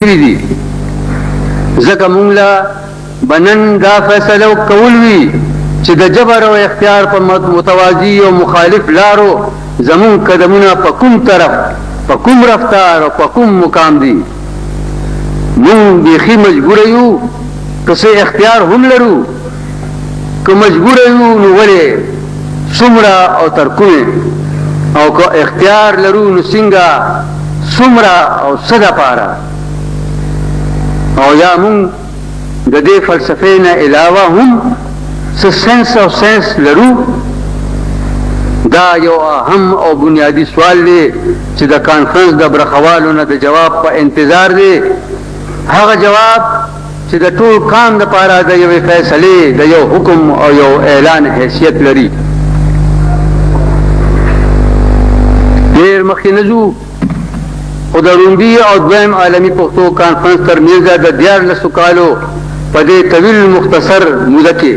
دي ځکه مونږ له بنن دا فیصله کول وي چې د جبر او اختیار په متوازی او مخالف لارو زمون قدمونه په کوم طرف په کوم رفتار او په کوم مقام دي مونږ بیخي مجبور یو که څه اختیار هم لرو که مجبور یو نو ولې څومره او تر کومه او که اختیار لرو نو څنګه څومره او څه دپاره او یا مونږ د دې فلسفې نه علاوه هم څه سنس او سنس لرو دا یو اهم او بنیادی سوال دی چې د کانفرنس د برخوالو نه د جواب په انتظار دی هغه جواب چې د ټول قام دپاره د یوې فیصلې د یو حکم او یو اعلان حیثیت لري ډېر مخکې نه ځو خو د روندي او دویم عالمي پښتو کانفرنس تر میرزا د 14 کالو په دې طویل مختصر موده کې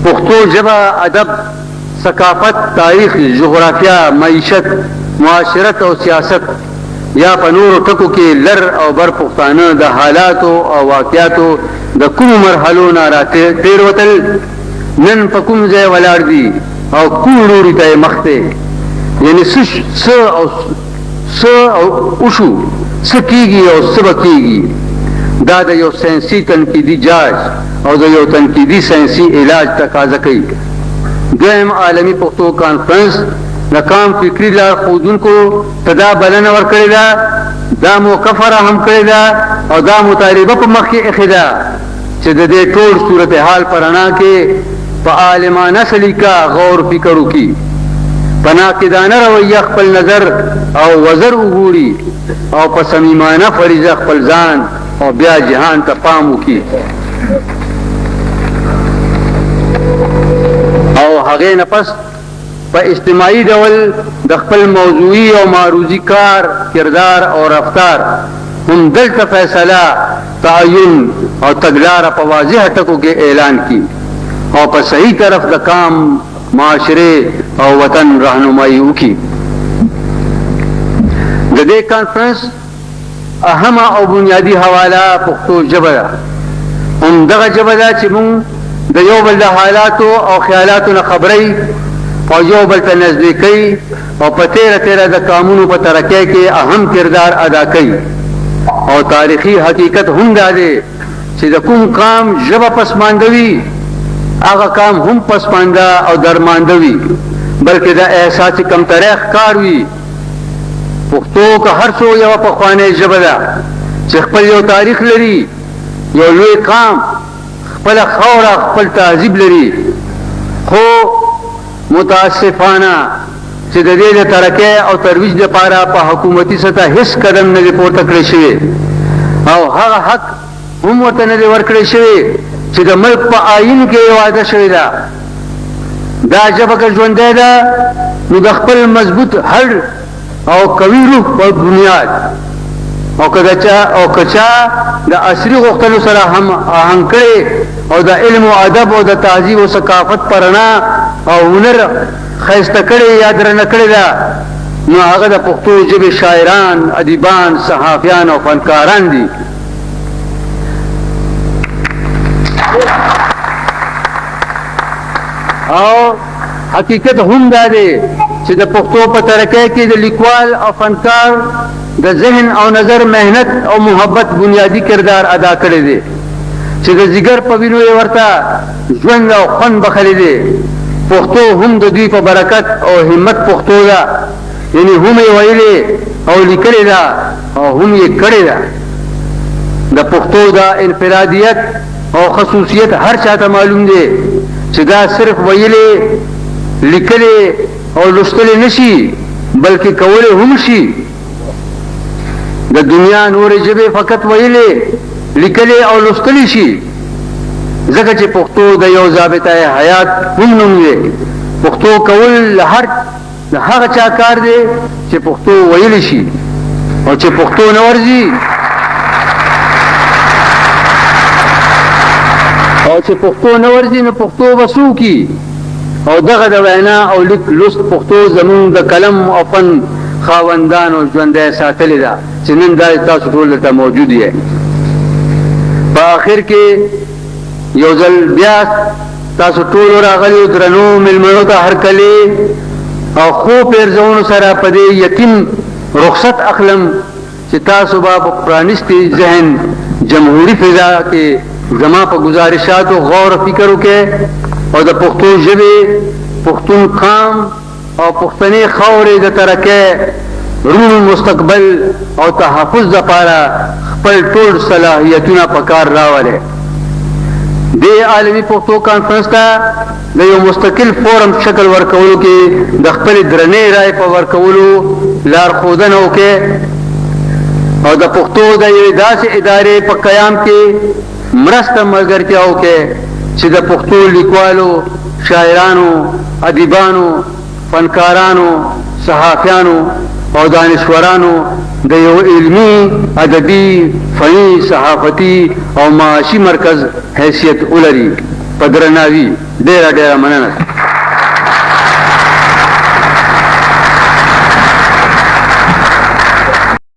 پښتو ژبه ادب ثقافت تاریخ جغرافیه معیشت معاشرت او سیاست یا په نورو ټکو کې لر او بر پښتانه د حالاتو او واقعاتو د کومو مرحلو نه راتېروتل نن په کوم ځای ولاړ دي او کوم لوري ته مخ دی یعنې څه او وشو څه کېږي او څه به کېږي دا د یو ساینسي تنقیدي جاج او د یو تنقیدي ساینسي علاج تقاضا کوي دویم عالمي پښتو کانفرنس د کام فکري لارښودونکو ته دا بلنه ورکړې ده دا موقع فراهم کړې ده او دا مطالبه په مخ کې ایښې ده چې د دې ټول صورتحال په رڼا کې په عالمانه سلیقه غور فکر وکړي په ناقدانه رویه خپل نظر او وزر وګوري او په صمیمانه فریضه خپل ځان او بیا جهان ته پام وکړي او هغې نه پس په اجتماعي ډول د خپل موضوعي او معروضي کار کردار او رفتار هم دلته فیصله تعین او تګلاره په واضح ټکو کې اعلان کړي او په صحیح طرف د کام معاشره او وطن راهنمایي وکړي د دې کانفرنس اهمه او بنیادی حواله پښتو ژبه ده همدغه ژبه ده چې موږ د یو بل د حالاتو او خیالاتو نه خبرئ او یو بل ته نزدیکۍ او په تیره تیره د قامونو په ترقۍ کې اهم کردار ادا کوي او تاریخي حقیقت هم دا دی چې د کوم قام ژبه پسماندوي هغه قام هم پسمانده او درمانده وي بلکې د احساس کمترۍ ښکار وي پښتو که هر څو یوه پخوانۍ ژبه ده چې خپل یو تاریخ لري یو لوی قام خپله خاوره خپل تهذیب لري خو متاسفانه چې د دې د ترقۍ او ترویج لپاره په حکومتي سطح هیڅ قدم نه دی پورته کړی شوی او هغه حق هم ورته نه دی ورکړی شوی چې د ملک په آیین کې وعده شوې ده دا ژبه که ژوندی ده نو د خپل مضبوط هډ او قوي روح په بنیاد او که چا د عصري غوښتنو سره هم آهنګ کړی او د علم او ادب او د تهذیب او ثقافت په رڼا او هنر ښایسته کړی یا درنه کړې ده نو هغه د پښتو ژبې شاعران ادیبان صحافیان او فنکاران دي او حقیقت هم دا دی چې د پښتو په ترقۍ کې د لیکوال او فنکار د ذهن او نظر محنت او محبت بنیادی کردار ادا کړی دی چې د ځیګر په وینو یې ورته ژوند او خوند بخلی دی پښتو هم د دوی په برکت او همت پښتو ده یعنی هم یې ویلې او لیکلې ده او هم یې کړې ده د پښتو د انفرادیت او خصوصیت هر چاته معلوم دی چې دا صرف ویلې لیکلې او لوستلې نشي بلکې کولې هم شي د دنیا نورې ژبې فقط ویلې لیکلې او لوستلې شي ځکه چې پښتو د یو ضابطه حیات هم نوم دی پښتو کول د هغه چا کار دی چې پښتو ویلی شي او چې پښتو نه ورځي نو پښتو به څوکي او دغه د وینا او لیک لوست پښتو زمونږ د قلم او فن خاوندانو ژوندی ساتلې ده چې نن دا تاسو ټول دلته موجود یې. په آخر کې یو ځل بیا تاسو ټول راغلي درنو مېلمنو ته هرکلې او خو پیرزونو سره په دې یقین رخصت اخلم چې تاسو به په پرانیستي ذهن جمهوري فضا کې زما په گزارشاتو غور و فکر وکړئ او د پښتو ژبې پښتون قام او پښتني خاورې د ترقۍ روڼ مستقبل او تحفظ دپاره خپل ټول صلاحیتونه په کار راولئ. دې عالمي پښتو کانفرنس ته د یو مستقل فورم شکل ورکولو کې د خپلې درنې رایې په ورکولو لارښودنه وکړئ او د پښتو د یوې داسې ادارې په قیام کې مرسته ملګرتیا وکړئ چې د پښتو لیکوالو، شاعرانو، ادیبانو، فنکارانو، صحافیانو او دانشورانو د یو علمي، ادبي، فني، صحافتي او معاشي مرکز حیثیت ولري. په درناوي ډېره ډېره مننه.